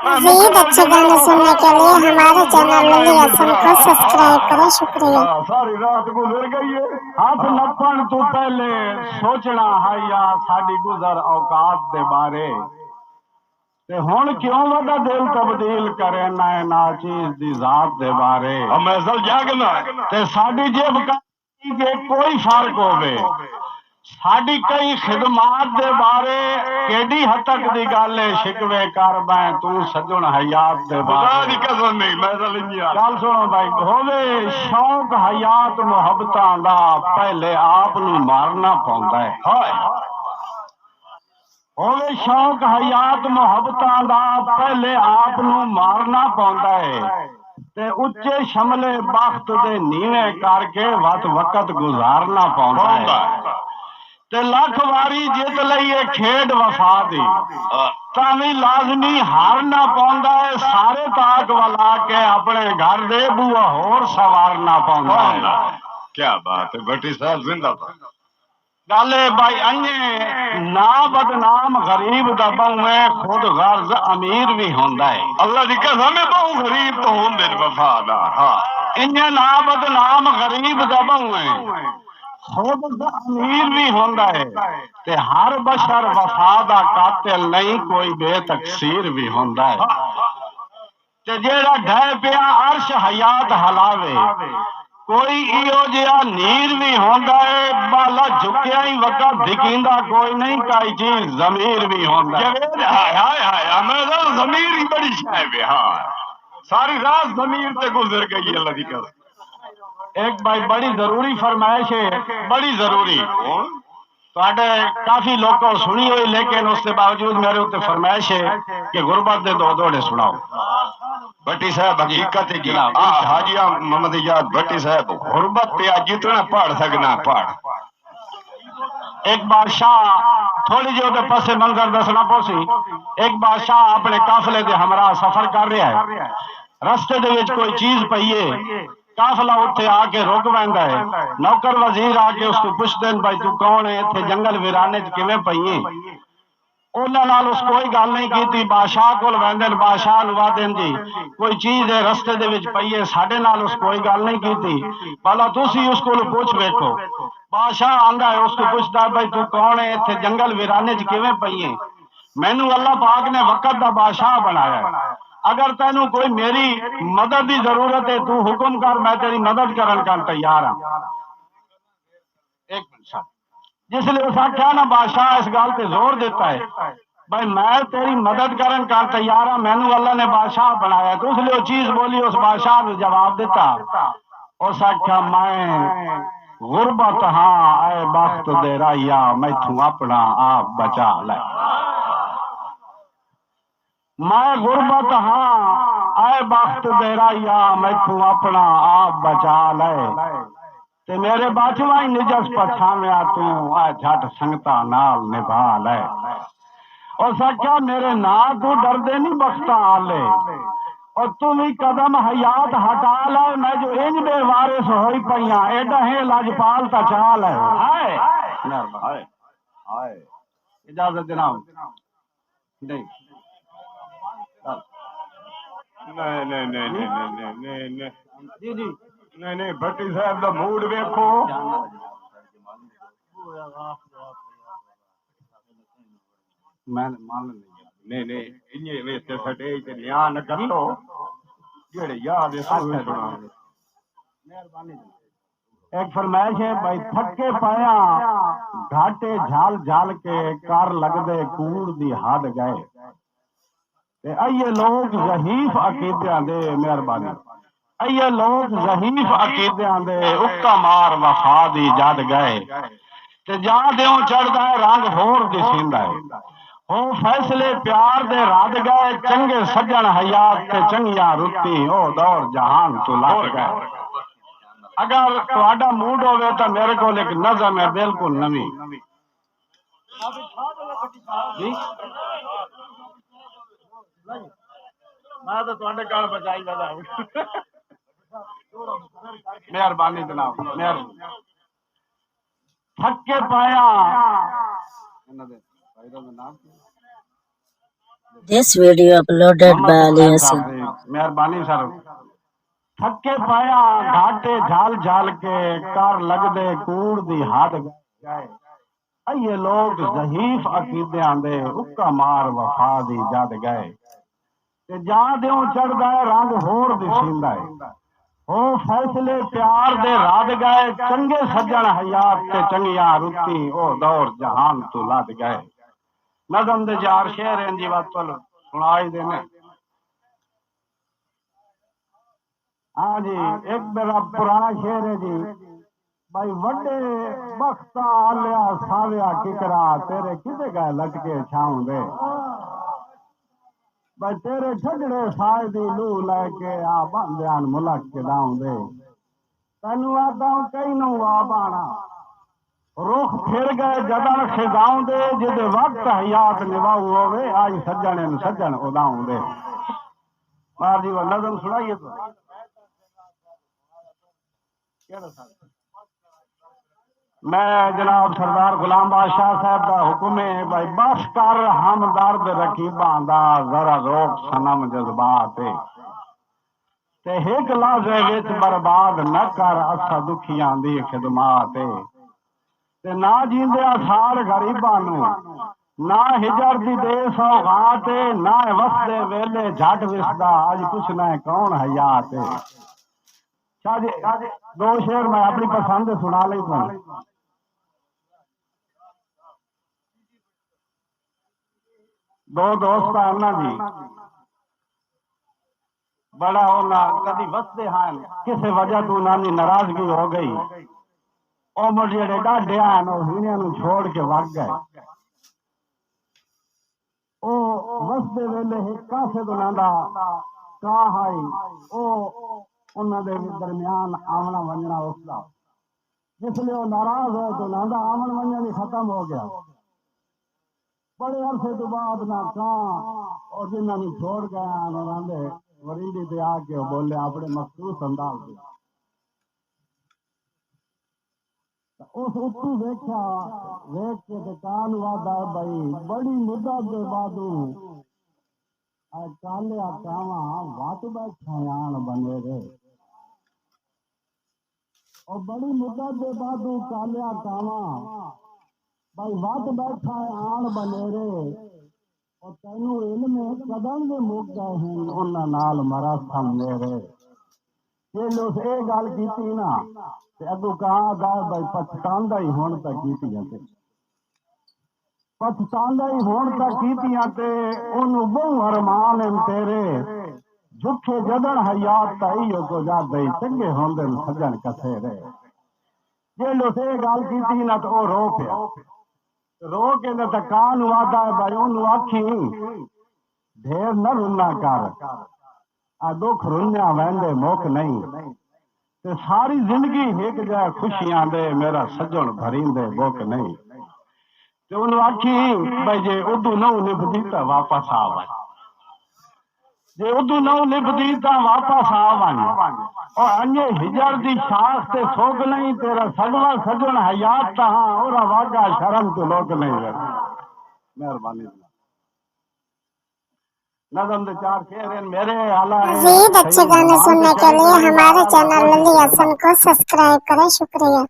मजीद अच्छे गाने सुनने के लिए हमारे चैनल लली हसन को सब्सक्राइब करें। शुक्रिया। सारी रात गुजर गई है, हाथ नपन तो पहले सोचना है या साड़ी गुजर औकात दे बारे ते हुण क्यों वदा दिल तब्दील करे ना चीज दी जात दे बारे। मैं असल जागना ते साडी जेब का कोई फर्क होवे, साडी कई खिदमात दे बारे केडी हद तक दी गल है शिकवे कर मैं तू सजन हयात दे बारे दी कसम नहीं मैं गल सुनो भाई होवे शौक हयात मुहब्बतां दा पहले आप नू मारना पौंदा है। हाय होवे शौक हयात मुहब्बतां दा पहले आप नू मारना पौंदा है ते उच्चे शमले बख्त दे नीवे करके वक्त गुजारना पौंदा है ते लख वारी जित लईए खेड वफा दी तावी लाजमी हारना पौंदा है। सारे ताक वाला के अपने घर दे बुआ होर सवारना पौंदा है। क्या बात है भट्टी साहब जिंदाबाद। गल भाई अन्य ना बदनाम गरीब दा बहुए खुद गर्ज अमीर भी होंदा है। अल्लाह दी कसम है बहु गरीब तो होंदे ने वफादार। हां इन्ने ना बदनाम गरीब दा बहुए खुद अमीर भी होंदा है ते हर बशर वफा दा कातिल नहीं कोई बेतकसीर भी होंदा है ते जेड़ा ढह पिया अर्श हयात हलावे कोई इहो जिहा नीर भी होंदा है बाला झुकिया ही वक़्त दिखींदा कोई नहीं काई चीज जमीर भी होंदा है। हाय हाय मैं जमीर ही बड़ी शाय है। हां सारी रात जमीर ते गुजर गई अल्लाह दी कसम। एक भाई बड़ी जरूरी फरमाइश है, बड़ी जरूरी काफी लोगों सुनी हुई लेकिन उसके बावजूद मेरे उत्ते फरमाइश है कि गुरबत दे दो दोड़े सुनाओ। भट्टी साहब हकीकत है कि हाजिया मोहम्मद इजाद भट्टी साहब गुरबत पे जितना पढ़ सकना पढ़। एक बादशाह थोड़ी जी उहदे पासे मंजर दसना पोसी। एक बादशाह अपने काफले दे हमरा सफर कर रहा है, रस्ते दे विच कोई चीज पई है, काफला उत्थे आके रुक पैंदा है, नौकर वजीर आके उसको पुछदे ने भाई तू कौन है, इत्थे जंगल वीराने च किवें पई है। उन्हां नाल उस कोई गल नहीं कीती, बादशाह कोल वैंदे ने, बादशाह नूं आखदे ने जी कोई चीज है रस्ते दे विच पई है, साडे नाल उस कोई गल नहीं कीती, भला तुसी उस कोल पुछ बैठो। बादशाह आंदा है उसको पुछदा भाई तू कौन है, इत्थे जंगल वीराने च किवें पई है। मैनू अल्लाह पाक ने वक्त दा बादशाह बनाया है, अगर तेनू कोई मेरी मदद की जरूरत है तू हुक्म कर, मैं तेरी मदद करन का तैयार हाँ। एक मिनट जिसलिए उस आख्या ना बादशाह इस गल पे जोर देता है भाई मैं तेरी मदद करन का तैयार हाँ, मैनू अल्लाह ने बादशाह बनाया। तो उसलिए चीज बोली, उस बादशाह ने जवाब दिता, उस आख्या मैं गुरबत हाँ ऐ बख्त दे राइया मैथू अपना आप बचा ले। मैं गुरबत हाँ ऐ बख्त दे राइया मैथू अपना आप बचा ले ते मेरे बाचवा ही निजस पछाव्या तू आ झट संगता नाल निभा ले। और सख्या मेरे ना तू डरदे नहीं बख्ता आले और तू भी कदम हयात हटा ले, मैं जो इंज दे वारिस होई पईया एडा है लजपाल ता चाल है। हाय हाय हाय इजाजत जनाब। नहीं नहीं नहीं नहीं नहीं नहीं नहीं जी जी नहीं नहीं भट्टी साहब का मूड वेखो। मैं मान नहीं नहीं इन्हें वेस्ते सटे ते न्याय न करो जेड़े याद है सुना। मेहरबानी एक फरमाइश है भाई थके पाया घाटे झाल झाल के कर लगदे कूड़ दी हद गए ये लोग ज़हीफ अकीदियां दे। मेहरबानी ये लोग ज़हीफ अकीदियां दे उक्का मार वफा दी जद गए ते जा देओ चढ़दा है रंग होर दिसींदा है हो फैसले प्यार दे रद गए चंगे सज्जन हयात ते चंगिया रुत्ती ओ दौर जहान तो लग गए। अगर तुहाडा मूड होवे तो मेरे को एक नज़म है बिल्कुल नवी जी मैं तो तुहाडे काल बचाई वाला मेहरबानी जनाब मेहरबानी। थके पाया This video uploaded by Ali Hassan. मेहरबानी सर। थके पाया घाटे झाल झाल के कर लगदे कूड़ दी हाथ गए। ये लोग ज़हीफ अकीदे आंदे उक्का मार वफा दी जद गए। ते जा दियों चढ़दा है रंग होर दिसींदा है। हो फैसले प्यार दे रात गए चंगे सज्जन हयात ते चंगियां रुती ओ दौर जहान तू लद गए। नज़म दे चार शेर हैं जी बात सुनाई देने। हाँ जी एक मेरा पुराना शेर है जी। भाई वड्डे बख्ता आलिया साविया किकरा तेरे किसे गए लटके छाऊं दे। भाई तेरे झगड़े साए दी लू लैके आ बंदियान मुलक के दाऊं दे। तेनू आता कई नू आ बाना रुख फिर गए जदन खिजाऊं दे जिदे वक्त हयात निभाऊ होवे आज सज्जन सज्जन उदाऊं दे। मार जी वो नज़म सुनाइए तो मैं जनाब सरदार गुलाम बादशाह साहब का हुक्म है भाई बस कर हम दर्द रकीबा दा जरा रोक सनम जज्बात ते हिक लाजे विच बर्बाद न कर असा दुखियां दी खिदमात ते ना जींदे साल गरीबां नू ना हिजर दी दे सौगात ना वसदे वेले झट विसदा अज कुछ ना कौन हयात शाह जी दो शेर मैं अपनी पसंद सुना ली तुम। दो दोस्त अन्ना जी बड़ा होना कभी वसते हैं किसी वजह तू नानी नाराजगी हो गई ओ मुझे डाढ़े हैं हिणिया छोड़ के वग गए। ओ वसते वेले कासे तो नादा कहा आई ओ उन्होंने दरमियान आमना वंजना उसका जिसलिए वो नाराज हो तो नादा आमन वंजना भी खत्म हो गया। बड़े अरसे तो बाद ना कहाँ और जिन्होंने छोड़ गए वरीडी पे आके बोले अपने मखसूस अंदाज में उस उत्तू वेख्या वेख के ते कान वादा भाई बड़ी मुद्दत के बादू कालिया कावा वट बैठायान बने रे। और बड़ी मुद्दत के बादू कालिया कावा भाई वट बैठा आन बनेरे और तेनू इल्म कदम दे मुक गए हैं उन्हां नाल मरासम मेरे। जे लोग ये गल कीती ना ते अगू कहा दा भाई पछतांदा ही हुण तक कीतियां ते पछतांदा ही हुण तक कीतियां ते ओनू बहु अरमान हैं तेरे झुखे जदन हयात ताईयो को जादे चंगे होंदे सजन कसेरे। जे लोग ये गल कीती ना तो ओ रो पिया रो के न कान वादा भाई ओनू आखी ढेर न रुना कर आ दुख रुन्या वहंदे मुक नहीं ते सारी जिंदगी एक जाए खुशियां दे मेरा सजन भरींदे बुक नहीं। ते ओनू आखी भाई जे उदू नौ निभदी तो वापस आवा जे उदू नौ निभदी तो वापस आवन और अन्य हिजर दी शाख ते सोग नहीं तेरा सगवा सजन हयात तहां और वागा शर्म तो लोग नहीं है। मेहरबानी नज़म दे चार शेर हैं मेरे आला मजीद अच्छे गाने सुनने के लिए हमारे चैनल लली हसन को सब्सक्राइब करें। शुक्रिया।